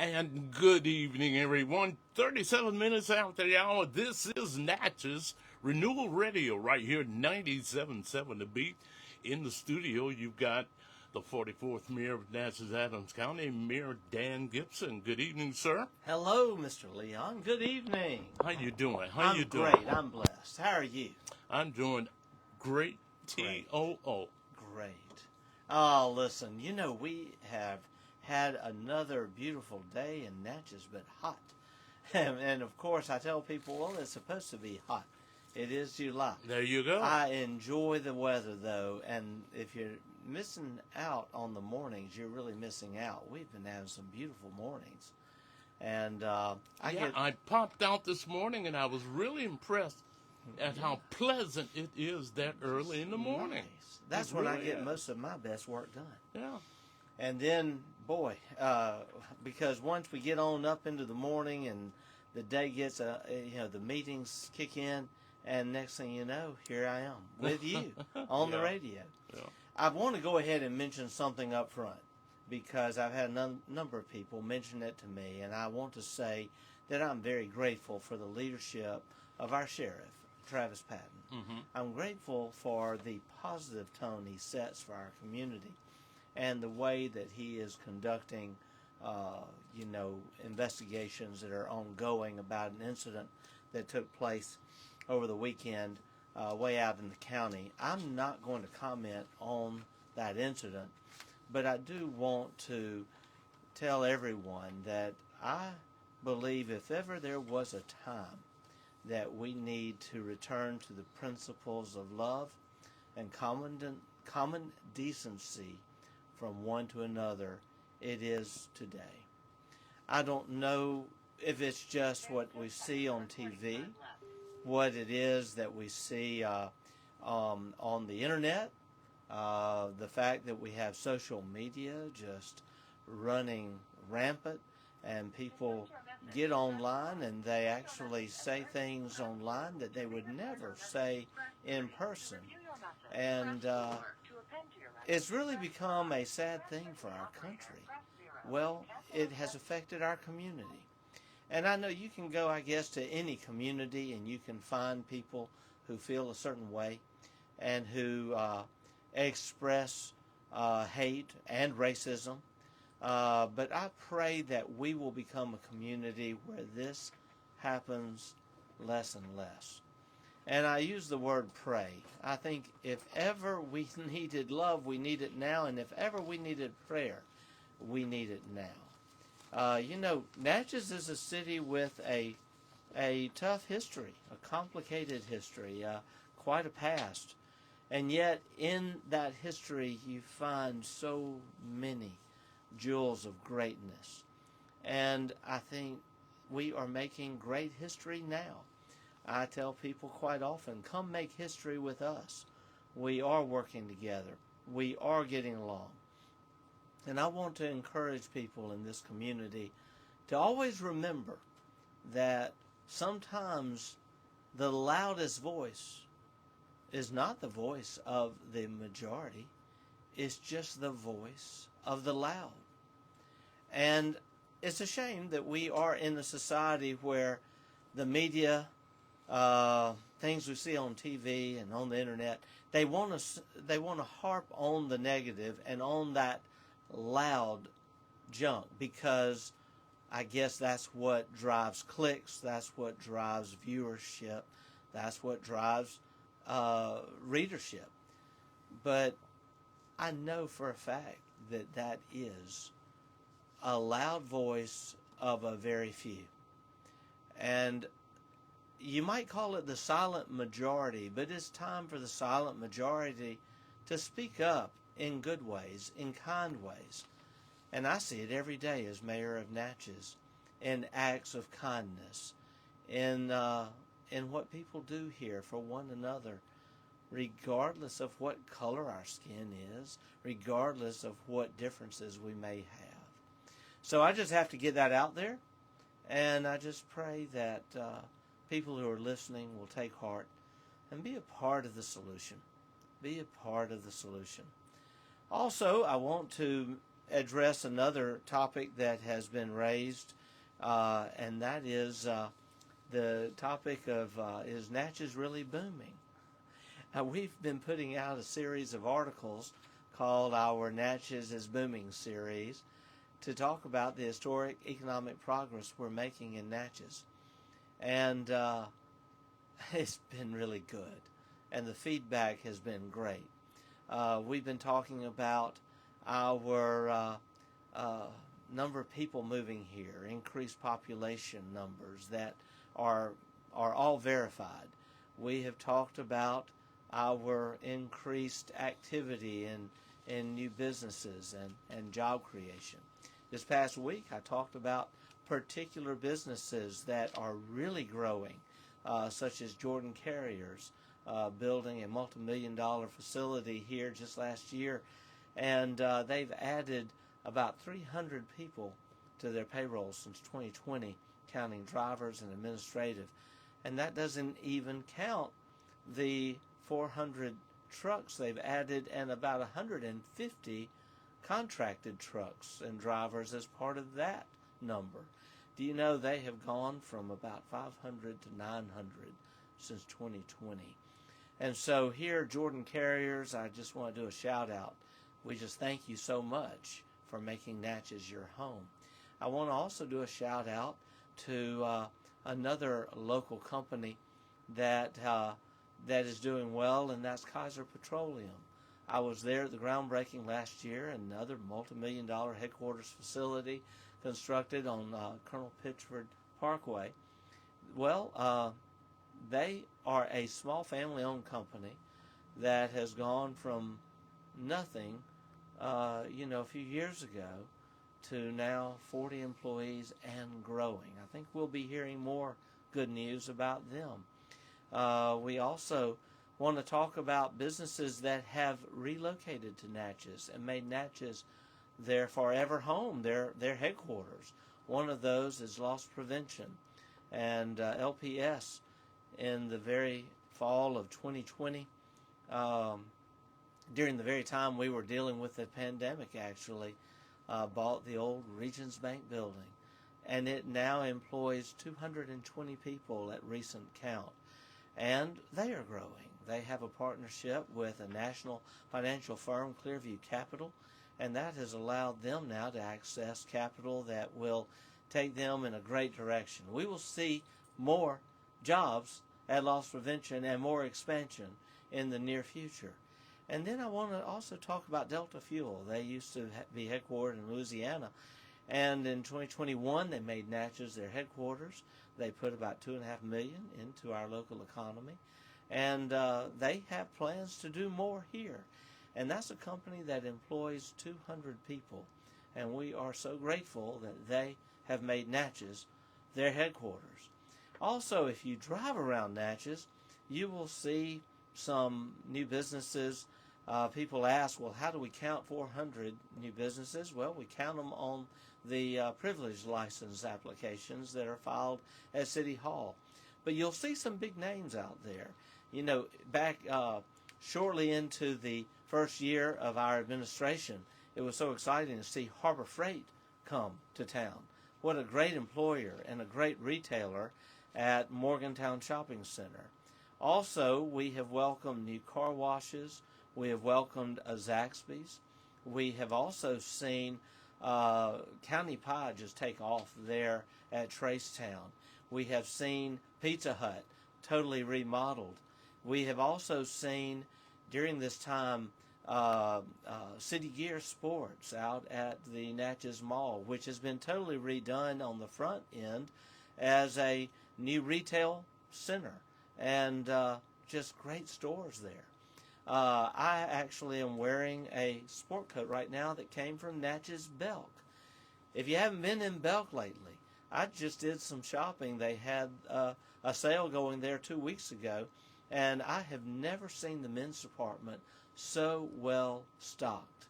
And good evening, everyone. 37 minutes after the hour, this is Natchez Renewal Radio right here, 97.7 The Beat. In the studio, you've got the 44th Mayor of Natchez Adams County, Mayor Dan Gibson. Good evening, sir. Hello, Mr. Leon. Good evening. How you doing? I'm great. I'm blessed. How are you? I'm doing great. T-O-O. Great. Oh, listen, we have had another beautiful day in Natchez, but hot. And of course, I tell people, well, it's supposed to be hot. It is July. There you go. I enjoy the weather, though, and if you're missing out on the mornings, you're really missing out. We've been having some beautiful mornings. And I popped out this morning, and I was really impressed at how pleasant it is that early in the morning. Nice. That's when I get most of my best work done. Yeah. And then, boy, because once we get on up into the morning and the day gets, the meetings kick in, and next thing you know, here I am with you on the radio. Yeah. I want to go ahead and mention something up front because I've had a number of people mention it to me, and I want to say that I'm very grateful for the leadership of our sheriff, Travis Patton. Mm-hmm. I'm grateful for the positive tone he sets for our community and the way that he is conducting, investigations that are ongoing about an incident that took place over the weekend way out in the county. I'm not going to comment on that incident, but I do want to tell everyone that I believe if ever there was a time that we need to return to the principles of love and common decency from one to another, it is today. I don't know if it's just what we see on TV, what it is that we see on the internet, the fact that we have social media just running rampant, and people get online and they actually say things online that they would never say in person. And it's really become a sad thing for our country. Well, it has affected our community. And I know you can go, I guess, to any community and you can find people who feel a certain way and who express hate and racism. But I pray that we will become a community where this happens less and less. And I use the word pray. I think if ever we needed love, we need it now. And if ever we needed prayer, we need it now. Natchez is a city with a tough history, a complicated history, quite a past. And yet in that history you find so many jewels of greatness. And I think we are making great history now. I tell people quite often, come make history with us. We are working together. We are getting along. And I want to encourage people in this community to always remember that sometimes the loudest voice is not the voice of the majority. It's just the voice of the loud. And it's a shame that we are in a society where the media, things we see on TV and on the internet, they want to harp on the negative and on that loud junk because I guess that's what drives clicks, that's what drives viewership, that's what drives readership. But I know for a fact that that is a loud voice of a very few. And you might call it the silent majority, but it's time for the silent majority to speak up in good ways, in kind ways. And I see it every day as mayor of Natchez, in acts of kindness, in what people do here for one another, regardless of what color our skin is, regardless of what differences we may have. So I just have to get that out there, and I just pray that people who are listening will take heart and be a part of the solution. Be a part of the solution. Also, I want to address another topic that has been raised, and that is the topic of is Natchez really booming? We've been putting out a series of articles called our Natchez is Booming series to talk about the historic economic progress we're making in Natchez. And it's been really good, and the feedback has been great. We've been talking about our number of people moving here, increased population numbers that are all verified. We have talked about our increased activity in new businesses and job creation. This past week, I talked about particular businesses that are really growing, such as Jordan Carriers, building a multi-million-dollar facility here just last year, and they've added about 300 people to their payroll since 2020, counting drivers and administrative. And that doesn't even count the 400 trucks they've added and about 150 contracted trucks and drivers as part of that number. Do you know they have gone from about 500 to 900 since 2020? And so here, Jordan Carriers, I just want to do a shout out. We just thank you so much for making Natchez your home. I want to also do a shout out to another local company that is doing well, and that's Kaiser Petroleum. I was there at the groundbreaking last year, another multi-million-dollar headquarters facility constructed on Colonel Pitchford Parkway. Well, they are a small family-owned company that has gone from nothing, a few years ago to now 40 employees and growing. I think we'll be hearing more good news about them. We also want to talk about businesses that have relocated to Natchez and made Natchez their forever home, their headquarters. One of those is Loss Prevention, and LPS in the very fall of 2020, during the very time we were dealing with the pandemic, actually, bought the old Regions Bank building, and it now employs 220 people at recent count, and they are growing. They have a partnership with a national financial firm, Clearview Capital, and that has allowed them now to access capital that will take them in a great direction. We will see more jobs at Loss Prevention and more expansion in the near future. And then I want to also talk about Delta Fuel. They used to be headquartered in Louisiana, and in 2021 they made Natchez their headquarters. They put about $2.5 million into our local economy, and they have plans to do more here. And that's a company that employs 200 people, and we are so grateful that they have made Natchez their headquarters. Also, if you drive around Natchez, you will see some new businesses. People ask, well, how do we count 400 new businesses? Well, we count them on the privilege license applications that are filed at City Hall. But you'll see some big names out there. You know, back shortly into the first year of our administration, it was so exciting to see Harbor Freight come to town. What a great employer and a great retailer at Morgantown Shopping Center. Also, we have welcomed new car washes. We have welcomed a Zaxby's. We have also seen County Pie just take off there at Tracetown. We have seen Pizza Hut totally remodeled. We have also seen during this time City Gear Sports out at the Natchez Mall, which has been totally redone on the front end as a new retail center, and just great stores there. I actually am wearing a sport coat right now that came from Natchez Belk. If you haven't been in Belk lately, I just did some shopping. They had a sale going there 2 weeks ago, and I have never seen the men's department so well stocked.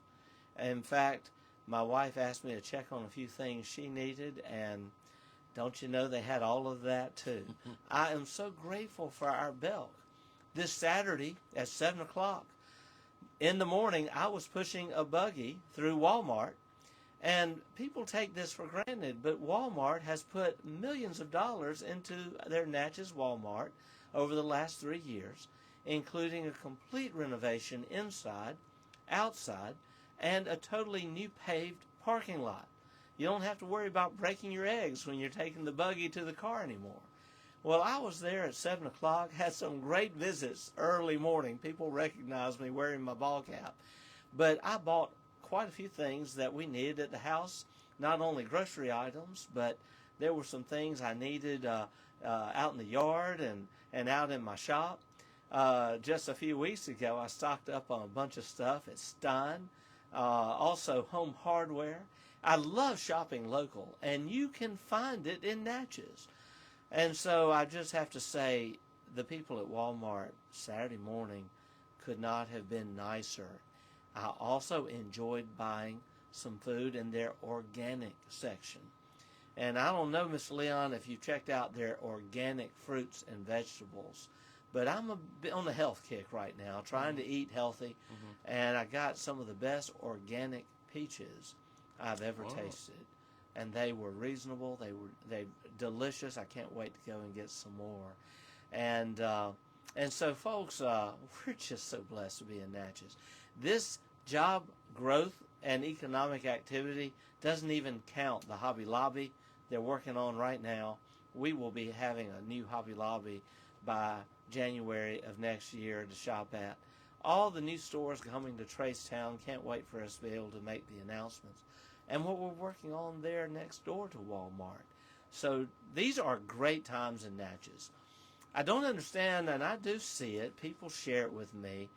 In fact, my wife asked me to check on a few things she needed, and don't you know they had all of that too. I am so grateful for our Belk. This Saturday at 7 o'clock in the morning, I was pushing a buggy through Walmart, And people take this for granted, but Walmart has put millions of dollars into their Natchez Walmart over the last 3 years, including a complete renovation inside, outside, and a totally new paved parking lot. You don't have to worry about breaking your eggs when you're taking the buggy to the car anymore. Well, I was there at 7 o'clock, had some great visits early morning. People recognized me wearing my ball cap. But I bought quite a few things that we needed at the house, not only grocery items, but there were some things I needed out in the yard and out in my shop. Just a few weeks ago, I stocked up on a bunch of stuff at Stein, also home hardware. I love shopping local, and you can find it in Natchez. And so I just have to say, the people at Walmart Saturday morning could not have been nicer. I also enjoyed buying some food in their organic section. And I don't know, Miss Leon, if you've checked out their organic fruits and vegetables, but I'm a bit on a health kick right now, trying to eat healthy, and I got some of the best organic peaches I've ever tasted. And they were reasonable. They delicious. I can't wait to go and get some more. And so, folks, we're just so blessed to be in Natchez. This job growth and economic activity doesn't even count the Hobby Lobby they're working on right now. We will be having a new Hobby Lobby by January of next year to shop at. All the new stores coming to Tracetown. Can't wait for us to be able to make the announcements. And what we're working on there next door to Walmart. So these are great times in Natchez. I don't understand, and I do see it. People share it with me.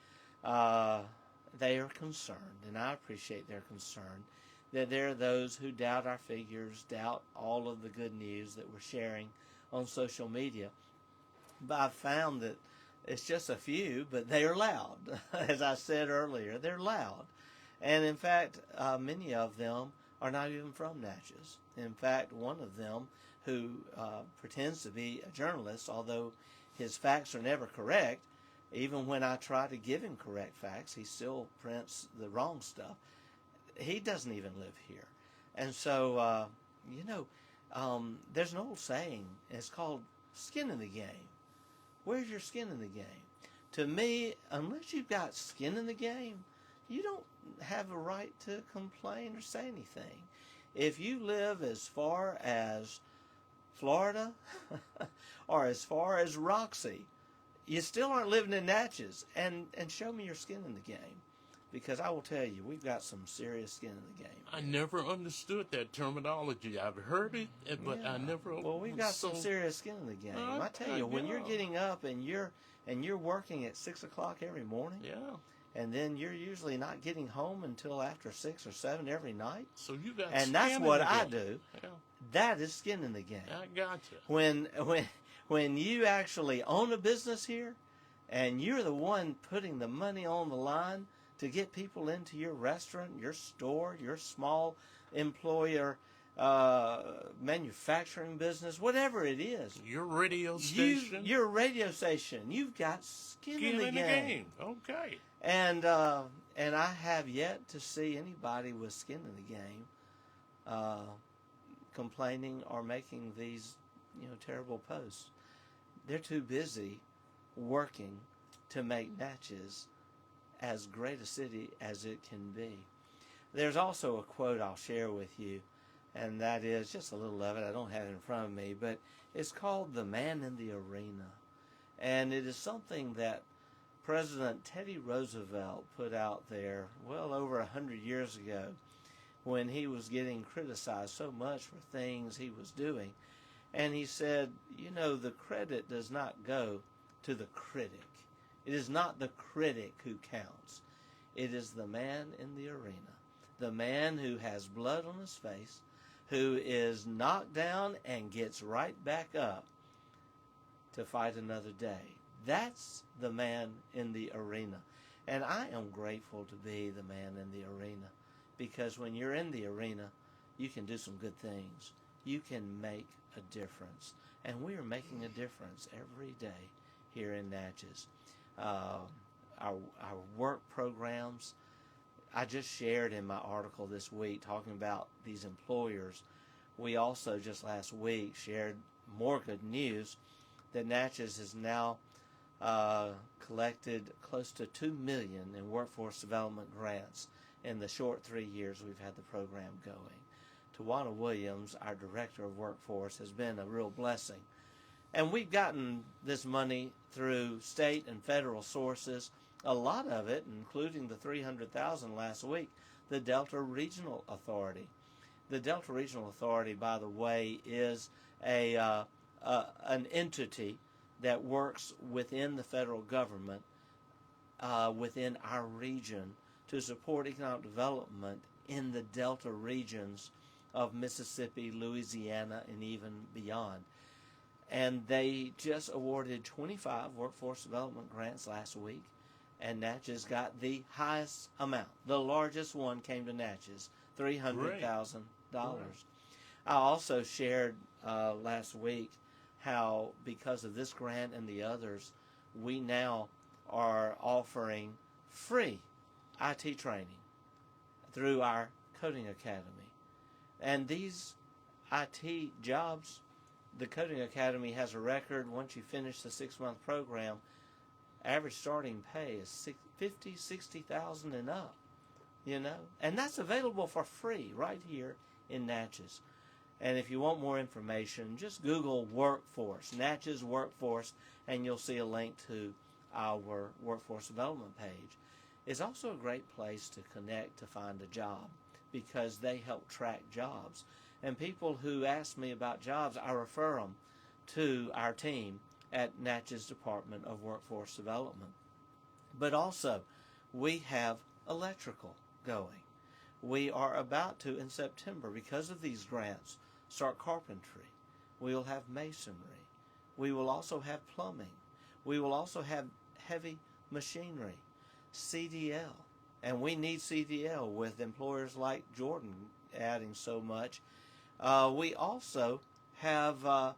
They are concerned, and I appreciate their concern, that there are those who doubt our figures, doubt all of the good news that we're sharing on social media. But I've found that it's just a few, but they are loud. As I said earlier, they're loud. And in fact, many of them are not even from Natchez. In fact, one of them, who pretends to be a journalist, although his facts are never correct, even when I try to give him correct facts, he still prints the wrong stuff. He doesn't even live here. And so, there's an old saying, it's called skin in the game. Where's your skin in the game? To me, unless you've got skin in the game, you don't have a right to complain or say anything. If you live as far as Florida or as far as Roxy, you still aren't living in Natchez. And show me your skin in the game, because I will tell you, we've got some serious skin in the game. I never understood that terminology. I've heard it, but Yeah. I never. Well, we've got some serious skin in the game. I tell you, when you're getting up and you're working at 6 o'clock every morning, and then you're usually not getting home until after 6 or 7 every night. So you got, and that's what I do. Yeah. That is skin in the game. I got you. When you actually own a business here, and you're the one putting the money on the line to get people into your restaurant, your store, your small employer, manufacturing business, whatever it is. Your radio station. Your radio station. You've got skin in the game. Okay. And I have yet to see anybody with skin in the game complaining or making these terrible posts. They're too busy working to make Natchez as great a city as it can be. There's also a quote I'll share with you, and that is just a little of it. I don't have it in front of me, but it's called "The Man in the Arena." And it is something that President Teddy Roosevelt put out there well over 100 years ago, when he was getting criticized so much for things he was doing. And he said, the credit does not go to the critic. It is not the critic who counts. It is the man in the arena, the man who has blood on his face, who is knocked down and gets right back up to fight another day. That's the man in the arena. And I am grateful to be the man in the arena, because when you're in the arena, you can do some good things. You can make a difference. And we are making a difference every day here in Natchez. Our work programs, I just shared in my article this week talking about these employers. We also just last week shared more good news that Natchez has now collected close to $2 million in workforce development grants in the short 3 years we've had the program going. Tawana Williams, our Director of Workforce, has been a real blessing. And we've gotten this money through state and federal sources, a lot of it, including the $300,000 last week, the Delta Regional Authority. The Delta Regional Authority, by the way, is an entity that works within the federal government, within our region, to support economic development in the Delta regions of Mississippi, Louisiana, and even beyond. And they just awarded 25 workforce development grants last week, and Natchez got the highest amount. The largest one came to Natchez, $300,000. I also shared last week how, because of this grant and the others, we now are offering free IT training through our Coding Academy. And these IT jobs, the Coding Academy has a record. Once you finish the 6-month program, average starting pay is $50,000-$60,000 and up, and that's available for free right here in Natchez. And if you want more information, just Google workforce, Natchez workforce, and you'll see a link to our workforce development page. It's also a great place to connect to find a job, because they help track jobs. And people who ask me about jobs, I refer them to our team at Natchez Department of Workforce Development. But also, we have electrical going. We are about to, in September, because of these grants, start carpentry. We will have masonry. We will also have plumbing. We will also have heavy machinery, CDL. And we need CDL with employers like Jordan adding so much. We also have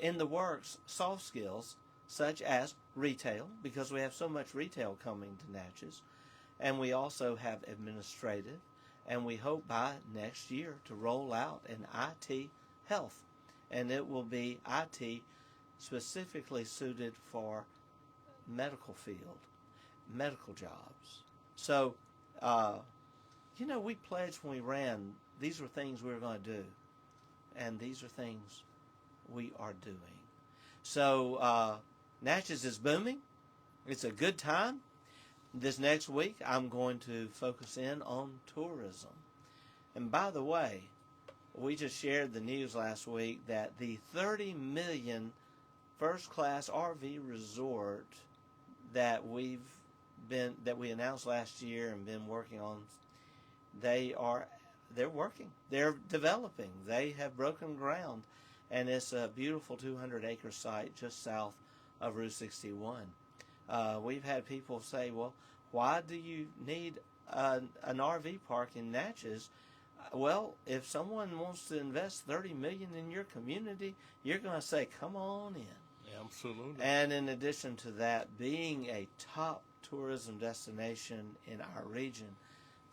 in the works soft skills such as retail, because we have so much retail coming to Natchez. And we also have administrative, and we hope by next year to roll out an IT health. And it will be IT specifically suited for medical field, medical jobs. So, we pledged when we ran, these were things we were going to do. And these are things we are doing. So, Natchez is booming. It's a good time. This next week, I'm going to focus in on tourism. And by the way, we just shared the news last week that the $30 million first-class RV resort that we announced last year and been working on, they're working. They're developing. They have broken ground, and it's a beautiful 200-acre site just south of Route 61. We've had people say, well, why do you need an RV park in Natchez? Well, if someone wants to invest $30 million in your community, you're going to say, come on in. Absolutely. And in addition to that, being a top tourism destination in our region,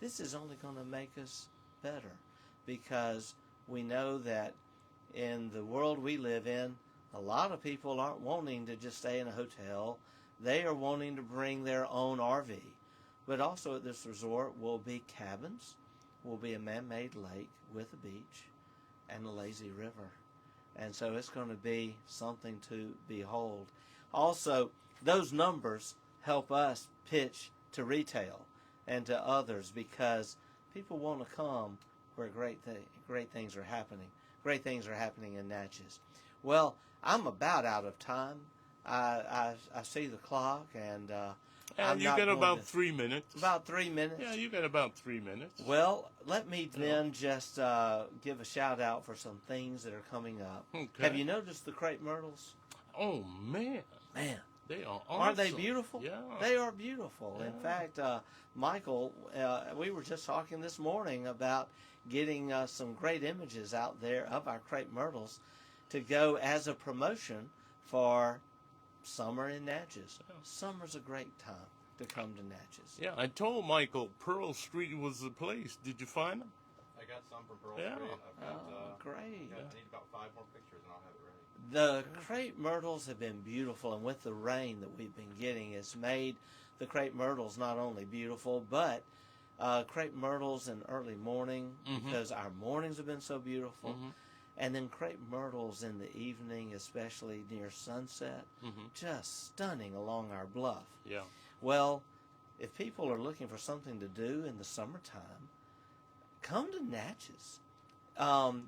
this is only going to make us better, because we know that in the world we live in, a lot of people aren't wanting to just stay in a hotel. They are wanting to bring their own RV. But also at this resort will be cabins, will be a man-made lake with a beach and a lazy river. And so it's going to be something to behold. Also, those numbers help us pitch to retail and to others, because people want to come where great things are happening. Great things are happening in Natchez. Well, I'm about out of time. I see the clock, and you got about 3 minutes. About 3 minutes? Yeah, you got about 3 minutes. Well, let me then just give a shout-out for some things that are coming up. Okay. Have you noticed the crepe myrtles? Oh, man. Man. They are awesome. Aren't they beautiful? Yeah. They are beautiful. Yeah. In fact, Michael, we were just talking this morning about getting some great images out there of our crepe myrtles to go as a promotion for summer in Natchez. Yeah. Summer's a great time to come to Natchez. Yeah, I told Michael Pearl Street was the place. Did you find them? I got some from Pearl Yeah. Street. I've got, Great. I need about 5 more pictures and I'll have it ready. The crepe myrtles have been beautiful, and with the rain that we've been getting, it's made the crepe myrtles not only beautiful, but crepe myrtles in early morning, because our mornings have been so beautiful. And then crepe myrtles in the evening, especially near sunset, just stunning along our bluff. Yeah. Well, if people are looking for something to do in the summertime, come to Natchez.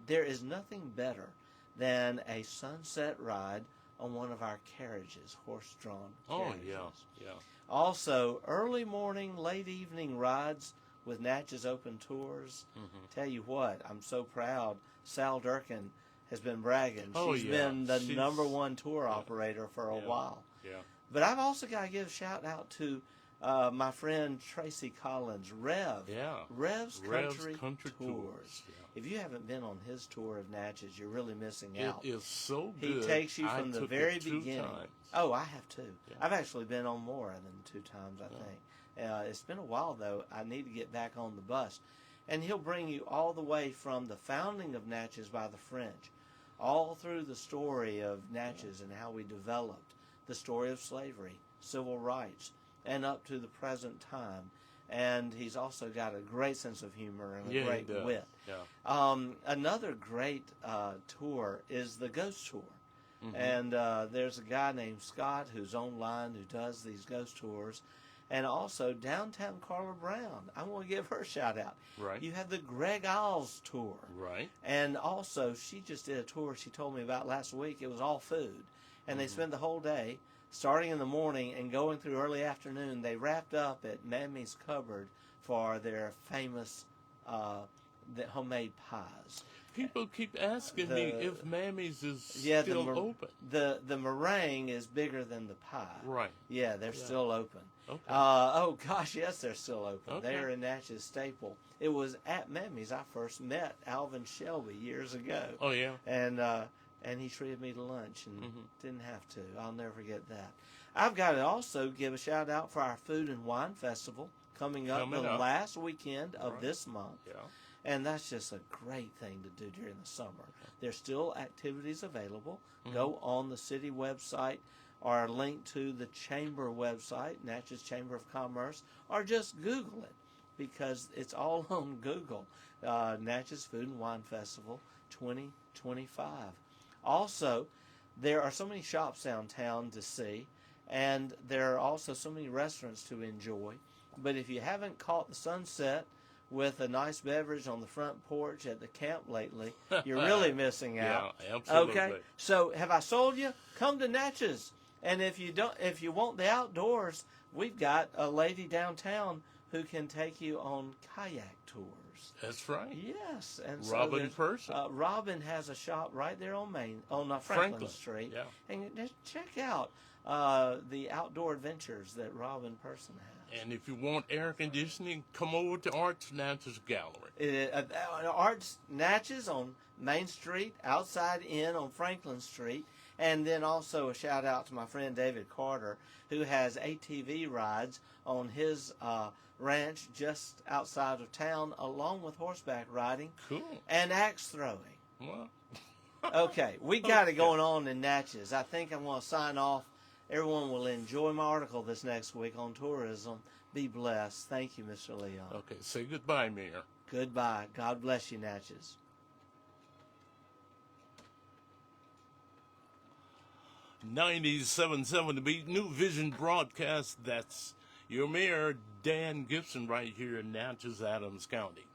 There is nothing better than a sunset ride on one of our carriages, horse-drawn carriages. Oh, yeah. Also, early morning, late evening rides with Natchez Open Tours. Tell you what, I'm so proud. Sal Durkin has been bragging. Oh, She's yeah. been the #1 tour operator for a while. Yeah. But I've also got to give a shout out to my friend Tracy Collins, Rev. Yeah. Rev's Country Country Tours. Yeah. If you haven't been on his tour of Natchez, you're really missing out. It is so He good. takes you I from the took very it 2 beginning. times. Oh, I have too. Yeah. I've actually been on more than 2 times, I think. It's been a while, though. I need to get back on the bus. And he'll bring you all the way from the founding of Natchez by the French, all through the story of Natchez and how we developed, the story of slavery, civil rights, and up to the present time. And he's also got a great sense of humor and a great wit. Yeah. Another great tour is the Ghost Tour. And there's a guy named Scott who's online who does these ghost tours. And also downtown Carla Brown. I want to give her a shout out. Right. You have the Greg Isles tour. Right. And also, she just did a tour she told me about last week. It was all food. And they spent the whole day, starting in the morning and going through early afternoon. They wrapped up at Mammy's Cupboard for their famous the homemade pies. People keep asking me if Mammy's is still open. The meringue is bigger than the pie. Right. Yeah, they're still open. Okay. Oh, gosh, yes, they're still open. Okay. They're in Natchez Staple. It was at Mammy's I first met Alvin Shelby years ago. Oh, yeah. And he treated me to lunch and didn't have to. I'll never forget that. I've got to also give a shout out for our Food and Wine Festival coming up the last weekend of this month. Yeah. And that's just a great thing to do during the summer. There's still activities available. Go on the city website or link to the chamber website, Natchez Chamber of Commerce, or just Google it because it's all on Google. Natchez Food and Wine Festival 2025. Also, there are so many shops downtown to see, and there are also so many restaurants to enjoy. But if you haven't caught the sunset with a nice beverage on the front porch at the camp lately, you're really missing out. Yeah, absolutely. Okay, so have I sold you? Come to Natchez, and if you want the outdoors, we've got a lady downtown who can take you on kayak tours. That's right. Yes, and Robin Person. Robin has a shop right there on Franklin Street, and just check out the outdoor adventures that Robin Person has. And if you want air conditioning, come over to Arts Natchez Gallery. Arts Natchez on Main Street, outside in on Franklin Street. And then also a shout out to my friend David Carter, who has ATV rides on his ranch just outside of town, along with horseback riding and axe throwing. Well. Okay, we got it going on in Natchez. I think I'm going to sign off. Everyone will enjoy my article this next week on tourism. Be blessed. Thank you, Mr. Leon. Okay, say goodbye, Mayor. Goodbye. God bless you, Natchez. 97.7 The Beat, New Vision broadcast. That's your Mayor, Dan Gibson, right here in Natchez, Adams County.